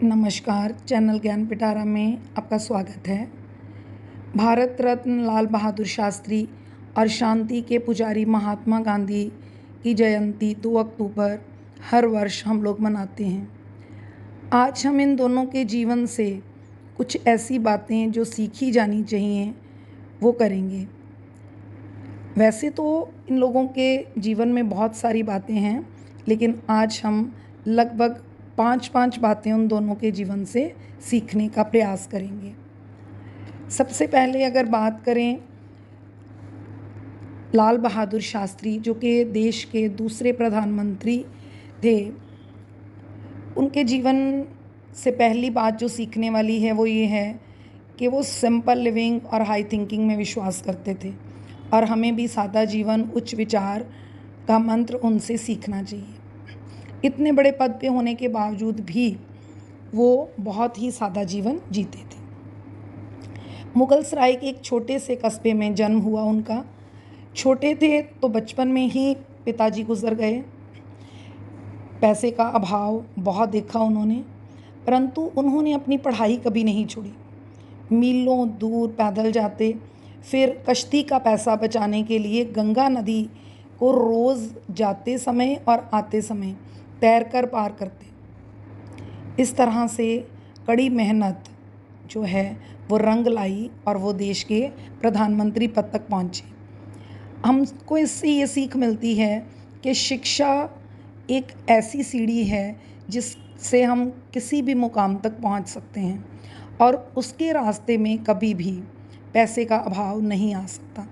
नमस्कार, चैनल ज्ञान पिटारा में आपका स्वागत है। भारत रत्न लाल बहादुर शास्त्री और शांति के पुजारी महात्मा गांधी की जयंती 2 अक्टूबर हर वर्ष हम लोग मनाते हैं। आज हम इन दोनों के जीवन से कुछ ऐसी बातें जो सीखी जानी चाहिए वो करेंगे। वैसे तो इन लोगों के जीवन में बहुत सारी बातें हैं, लेकिन आज हम लगभग 5 बातें उन दोनों के जीवन से सीखने का प्रयास करेंगे। सबसे पहले अगर बात करें लाल बहादुर शास्त्री, जो कि देश के दूसरे प्रधानमंत्री थे, उनके जीवन से पहली बात जो सीखने वाली है वो ये है कि वो सिंपल लिविंग और हाई थिंकिंग में विश्वास करते थे और हमें भी सादा जीवन उच्च विचार का मंत्र उनसे सीखना चाहिए। इतने बड़े पद पे होने के बावजूद भी वो बहुत ही सादा जीवन जीते थे। मुगल सराय के एक छोटे से कस्बे में जन्म हुआ उनका। छोटे थे तो बचपन में ही पिताजी गुजर गए। पैसे का अभाव बहुत देखा उन्होंने, परंतु उन्होंने अपनी पढ़ाई कभी नहीं छोड़ी। मीलों दूर पैदल जाते, फिर कश्ती का पैसा बचाने के लिए गंगा नदी को रोज़ जाते समय और आते समय तैरकर पार करते। इस तरह से कड़ी मेहनत जो है वो रंग लाई और वो देश के प्रधानमंत्री पद तक पहुँचे। हमको इससे ये सीख मिलती है कि शिक्षा एक ऐसी सीढ़ी है जिससे हम किसी भी मुकाम तक पहुँच सकते हैं और उसके रास्ते में कभी भी पैसे का अभाव नहीं आ सकता।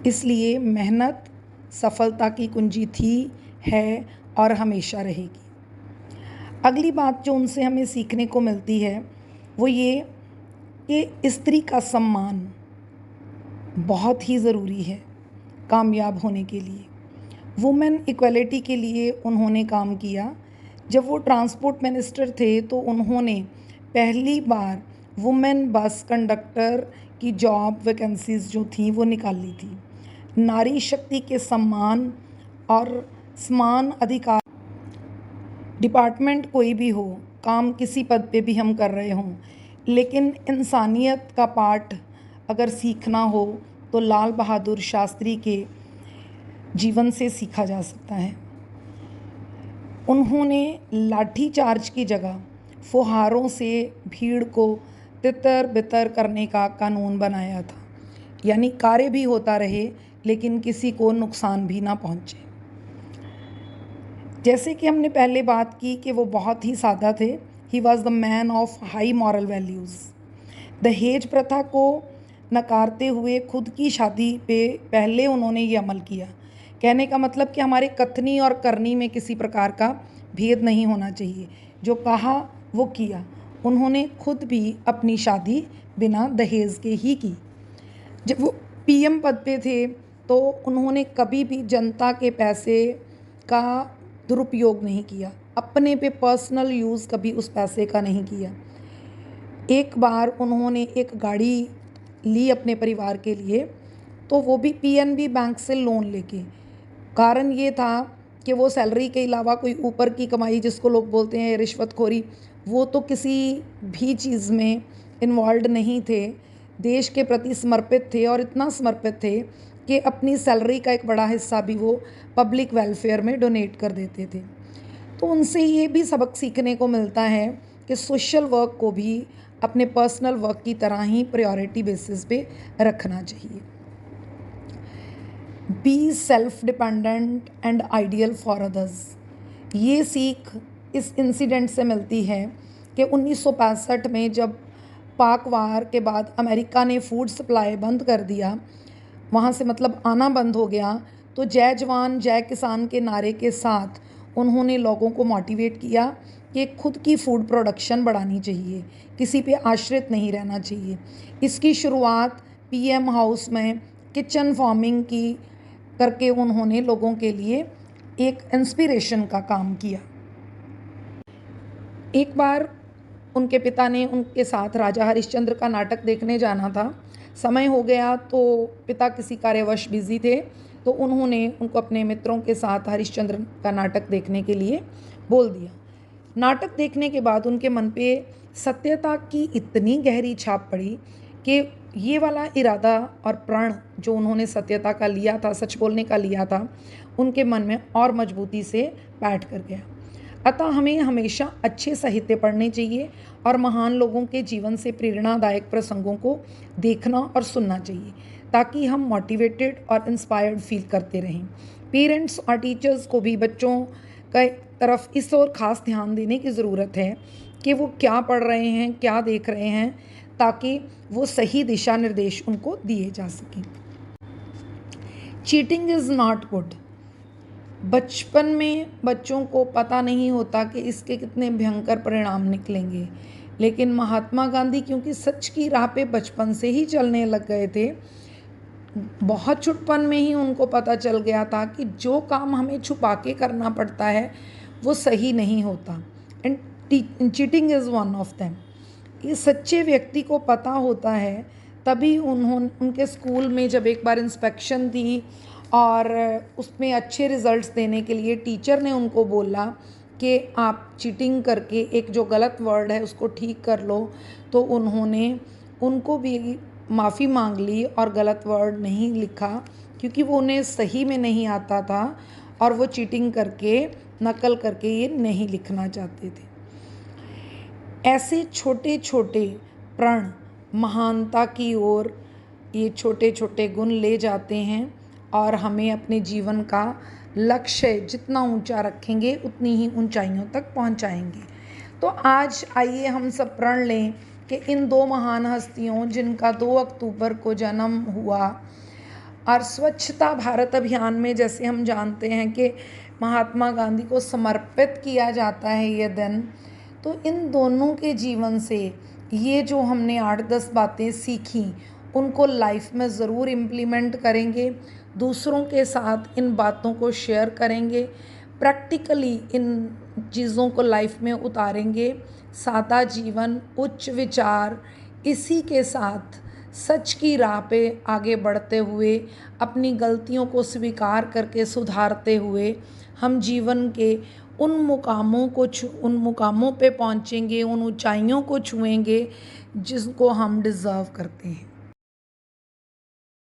इसलिए मेहनत सफलता की कुंजी थी, है और हमेशा रहेगी। अगली बात जो उनसे हमें सीखने को मिलती है वो ये कि स्त्री का सम्मान बहुत ही ज़रूरी है कामयाब होने के लिए। वुमेन इक्वलिटी के लिए उन्होंने काम किया। जब वो ट्रांसपोर्ट मिनिस्टर थे तो उन्होंने पहली बार वुमेन बस कंडक्टर की जॉब वैकेंसीज़ जो थी वो निकाली थी। नारी शक्ति के सम्मान और समान अधिकार, डिपार्टमेंट कोई भी हो, काम किसी पद पे भी हम कर रहे हों, लेकिन इंसानियत का पाठ अगर सीखना हो तो लाल बहादुर शास्त्री के जीवन से सीखा जा सकता है। उन्होंने लाठी चार्ज की जगह फुहारों से भीड़ को तितर बितर करने का कानून बनाया था, यानी कार्य भी होता रहे लेकिन किसी को नुकसान भी ना पहुँचे। जैसे कि हमने पहले बात की कि वो बहुत ही सादा थे। He was the man of high moral values. दहेज प्रथा को नकारते हुए खुद की शादी पे पहले उन्होंने ये अमल किया। कहने का मतलब कि हमारे कथनी और करनी में किसी प्रकार का भेद नहीं होना चाहिए। जो कहा वो किया। उन्होंने खुद भी अपनी शादी बिना दहेज के ही की। जब वो पीएम पद पे थे तो उन्होंने कभी भी जनता के पैसे का दुरुपयोग नहीं किया। अपने पे पर्सनल यूज़ कभी उस पैसे का नहीं किया। एक बार उन्होंने एक गाड़ी ली अपने परिवार के लिए, तो वो भी पीएनबी बैंक से लोन लेके। कारण ये था कि वो सैलरी के अलावा कोई ऊपर की कमाई, जिसको लोग बोलते हैं रिश्वतखोरी, वो तो किसी भी चीज़ में इन्वॉल्व नहीं थे। देश के प्रति समर्पित थे और इतना समर्पित थे कि अपनी सैलरी का एक बड़ा हिस्सा भी वो पब्लिक वेलफेयर में डोनेट कर देते थे। तो उनसे ये भी सबक सीखने को मिलता है कि सोशल वर्क को भी अपने पर्सनल वर्क की तरह ही प्रायोरिटी बेसिस पे रखना चाहिए। Be self dependent and ideal for others. ये सीख इस इंसिडेंट से मिलती है कि 1965 में जब पाक वार के बाद अमेरिका ने फूड सप्लाई बंद कर दिया, वहाँ से मतलब आना बंद हो गया, तो जय जवान जय किसान के नारे के साथ उन्होंने लोगों को मोटिवेट किया कि खुद की फूड प्रोडक्शन बढ़ानी चाहिए, किसी पे आश्रित नहीं रहना चाहिए। इसकी शुरुआत पीएम हाउस में किचन फार्मिंग की करके उन्होंने लोगों के लिए एक इंस्पिरेशन का काम किया। एक बार उनके पिता ने उनके साथ राजा हरिश्चंद्र का नाटक देखने जाना था। समय हो गया तो पिता किसी कार्यवश बिज़ी थे, तो उन्होंने उनको अपने मित्रों के साथ हरिश्चंद्र का नाटक देखने के लिए बोल दिया। नाटक देखने के बाद उनके मन पे सत्यता की इतनी गहरी छाप पड़ी कि ये वाला इरादा और प्रण जो उन्होंने सत्यता का लिया था, सच बोलने का लिया था, उनके मन में और मजबूती से बैठ कर गया। अतः हमें हमेशा अच्छे साहित्य पढ़ने चाहिए और महान लोगों के जीवन से प्रेरणादायक प्रसंगों को देखना और सुनना चाहिए, ताकि हम मोटिवेटेड और इंस्पायर्ड फील करते रहें। पेरेंट्स और टीचर्स को भी बच्चों की तरफ इस ओर खास ध्यान देने की ज़रूरत है कि वो क्या पढ़ रहे हैं, क्या देख रहे हैं, ताकि वो सही दिशा निर्देश उनको दिए जा सकें। Cheating is not good. बचपन में बच्चों को पता नहीं होता कि इसके कितने भयंकर परिणाम निकलेंगे, लेकिन महात्मा गांधी क्योंकि सच की राह पे बचपन से ही चलने लग गए थे, बहुत छुटपन में ही उनको पता चल गया था कि जो काम हमें छुपा के करना पड़ता है वो सही नहीं होता, and cheating is one of them. ये सच्चे व्यक्ति को पता होता है, तभी उनके स्कूल में जब एक बार इंस्पेक्शन थी और उसमें अच्छे रिजल्ट्स देने के लिए टीचर ने उनको बोला कि आप चीटिंग करके एक जो गलत वर्ड है उसको ठीक कर लो, तो उन्होंने उनको भी माफ़ी मांग ली और गलत वर्ड नहीं लिखा, क्योंकि वो उन्हें सही में नहीं आता था और वो चीटिंग करके, नकल करके ये नहीं लिखना चाहते थे। ऐसे छोटे छोटे प्रण महानता की ओर ये छोटे छोटे गुण ले जाते हैं और हमें अपने जीवन का लक्ष्य जितना ऊंचा रखेंगे उतनी ही ऊंचाइयों तक पहुंचाएंगे। तो आज आइए हम सब प्रण लें कि इन दो महान हस्तियों जिनका 2 अक्टूबर को जन्म हुआ, और स्वच्छता भारत अभियान में जैसे हम जानते हैं कि महात्मा गांधी को समर्पित किया जाता है ये दिन, तो इन दोनों के जीवन से ये जो हमने 8-10 बातें सीखी उनको लाइफ में ज़रूर इम्प्लीमेंट करेंगे, दूसरों के साथ इन बातों को शेयर करेंगे, प्रैक्टिकली इन चीज़ों को लाइफ में उतारेंगे। सादा जीवन, उच्च विचार, इसी के साथ सच की राह पे आगे बढ़ते हुए, अपनी गलतियों को स्वीकार करके सुधारते हुए हम जीवन के उन मुकामों पे पहुँचेंगे, उन ऊंचाइयों को छुएंगे जिसको हम डिज़र्व करते हैं।